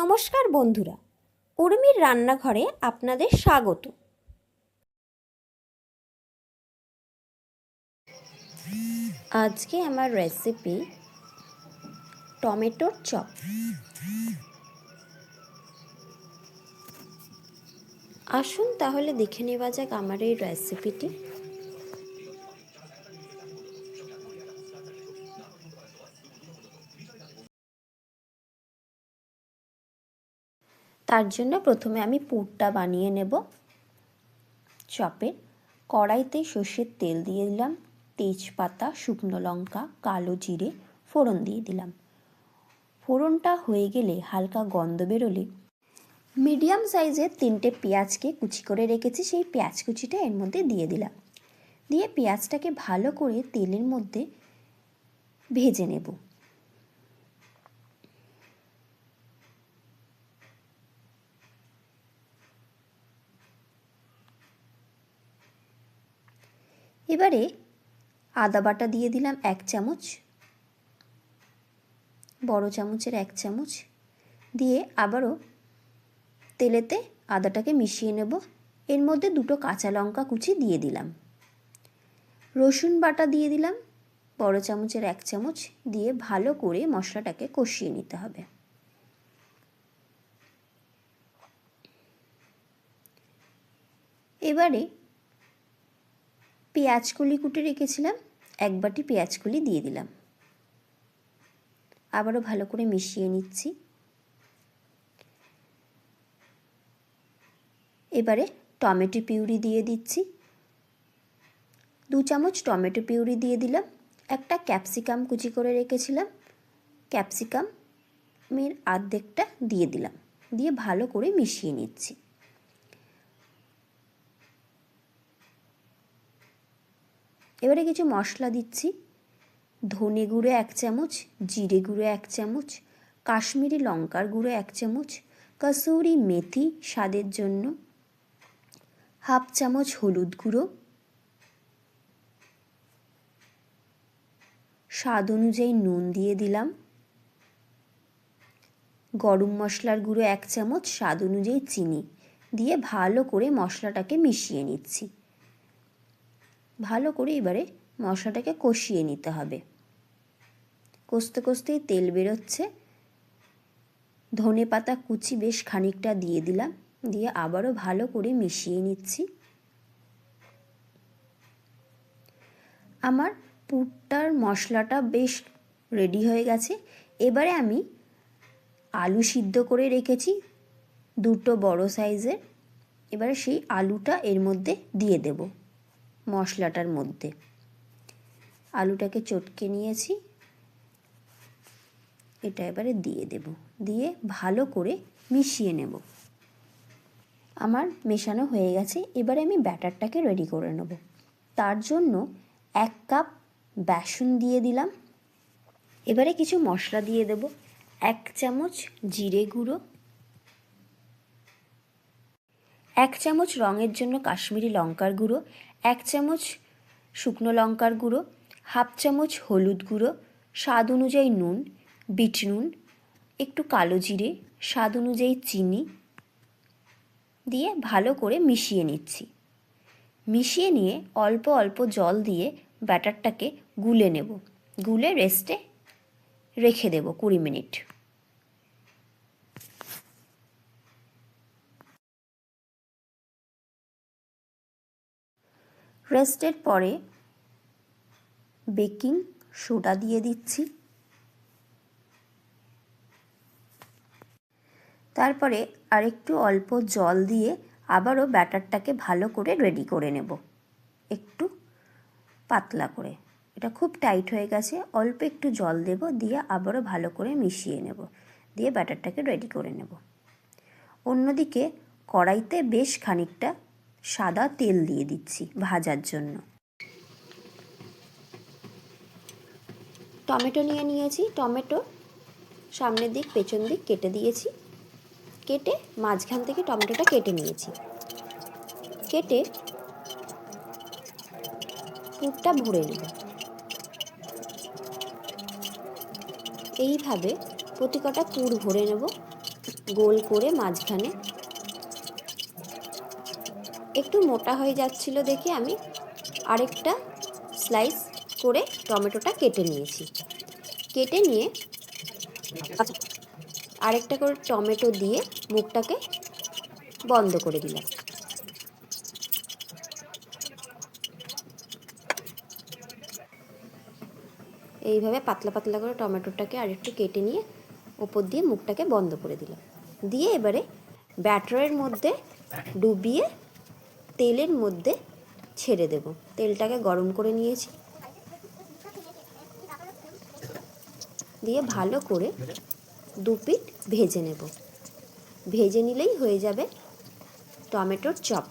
নমস্কার বন্ধুরা, উর্মির রান্নাঘরে আপনাদের স্বাগত। আজকে আমার রেসিপি টমেটোর চপ। আসুন তাহলে দেখে নেওয়া যাক আমার এই রেসিপিটি। তার জন্য প্রথমে আমি পুরটা বানিয়ে নেব। চপের কড়াইতে সর্ষের তেল দিয়ে দিলাম, তেজপাতা, শুকনো লঙ্কা, কালো জিরে ফোড়ন দিয়ে দিলাম। ফোড়নটা হয়ে গেলে হালকা গন্ধ বেরোলে মিডিয়াম সাইজের 3টে পেঁয়াজকে কুচি করে রেখেছি, সেই পেঁয়াজ কুচিটা এর মধ্যে দিয়ে দিলাম। দিয়ে পেঁয়াজটাকে ভালো করে তেলের মধ্যে ভেজে নেব। এবারে আদা বাটা দিয়ে দিলাম 1 চামচ, বড় চামচের 1 চামচ দিয়ে আবারও তেলেতে আদাটাকে মিশিয়ে নেব। এর মধ্যে 2টো কাঁচা লঙ্কা কুচি দিয়ে দিলাম। রসুন বাটা দিয়ে দিলাম বড় চামচের 1 চামচ, দিয়ে ভালো করে মশলাটাকে কষিয়ে নিতে হবে। এবারে পেঁয়াজ কলি কুটে রেখেছিলাম, 1 বাটি পেঁয়াজ কলি দিয়ে দিলাম। আবারও ভালো করে মিশিয়ে নিচ্ছি। এবারে টমেটো পিউরি দিয়ে দিচ্ছি, 2 চামচ টমেটো পিউরি দিয়ে দিলাম। একটা ক্যাপসিকাম কুচি করে রেখেছিলাম, ক্যাপসিকামের অর্ধেকটা দিয়ে দিলাম, দিয়ে ভালো করে মিশিয়ে নিচ্ছি। এবারে কিছু মশলা দিচ্ছি, ধনে গুঁড়ো 1 চামচ, জিরে গুঁড়ো 1 চামচ, কাশ্মীরি লঙ্কার গুঁড়ো 1 চামচ, কসুরি মেথি স্বাদের জন্য, 1/2 চামচ হলুদ গুঁড়ো, স্বাদ অনুযায়ী নুন দিয়ে দিলাম, গরম মশলার গুঁড়ো 1 চামচ, স্বাদ অনুযায়ী চিনি দিয়ে ভালো করে মশলাটাকে মিশিয়ে নিচ্ছি। ভালো করে এবারে মশলাটাকে কষিয়ে নিতে হবে। কষতে কষতেই তেল বেরোচ্ছে। ধনে পাতা কুচি বেশ খানিকটা দিয়ে দিলাম, দিয়ে আবারও ভালো করে মিশিয়ে নিচ্ছি। আমার পুরটার মশলাটা বেশ রেডি হয়ে গেছে। এবারে আমি আলু সিদ্ধ করে রেখেছি 2টো বড় সাইজের। এবারে সেই আলুটা এর মধ্যে দিয়ে দেব মশলাটার মধ্যে। আলুটাকে চটকে নিয়েছি, এটা এবারে দিয়ে দেব, দিয়ে ভালো করে মিশিয়ে নেব। আমার মেশানো হয়ে গেছে। এবারে আমি ব্যাটারটাকে রেডি করে নেব। তার জন্য 1 কাপ বেসন দিয়ে দিলাম। এবারে কিছু মশলা দিয়ে দেব, 1 চামচ জিরে গুঁড়ো, 1 চামচ রঙের জন্য কাশ্মীরি লঙ্কার গুঁড়ো, 1 চামচ শুকনো লঙ্কার গুঁড়ো, 1/2 চামচ হলুদ গুঁড়ো, স্বাদ অনুযায়ী নুন, বিট নুন, একটু কালো জিরে, স্বাদ অনুযায়ী চিনি দিয়ে ভালো করে মিশিয়ে নিচ্ছি। মিশিয়ে নিয়ে অল্প অল্প জল দিয়ে ব্যাটারটাকে গুলে নেব। গুলে রেস্টে রেখে দেব 20 মিনিট। রেস্টের পরে বেকিং সোডা দিয়ে দিচ্ছি। তারপরে আরেকটু অল্প জল দিয়ে আবারও ব্যাটারটাকে ভালো করে রেডি করে নেব, একটু পাতলা করে। এটা খুব টাইট হয়ে গেছে, অল্প একটু জল দেব, দিয়ে আবারও ভালো করে মিশিয়ে নেব, দিয়ে ব্যাটারটাকে রেডি করে নেব। অন্যদিকে কড়াইতে বেশ খানিকটা সাদা তেল দিয়ে দিচ্ছি ভাজার জন্য। টমেটো নিয়ে নিয়েছি, টমেটো সামনের দিক পেছন দিক কেটে দিয়েছি। কেটে মাঝখান থেকে টমেটোটা কেটে নিয়েছি। কেটে পুরটা ভরে নেব। এইভাবে প্রতি কটা পুর ভরে নেব। গোল করে মাঝখানে একটু মোটা হয়ে যাচ্ছিল দেখে আমি আরেকটা স্লাইস করে টমেটোটা কেটে নিয়েছি। কেটে নিয়ে আরেকটা করে টমেটো দিয়ে মুখটাকে বন্ধ করে দিলাম। এইভাবে পাতলা পাতলা করে টমেটোটাকে আরেকটু কেটে নিয়ে ওপর দিয়ে মুখটাকে বন্ধ করে দিলাম। দিয়ে এবারে ব্যাটারের মধ্যে ডুবিয়ে তেলের মধ্যে ছেড়ে দেব। তেলটাকে গরম করে নিয়েছি, দিয়ে ভালো করে দু পিঠ ভেজে নেব। ভেজে নিলেই হয়ে যাবে টমেটোর চপ।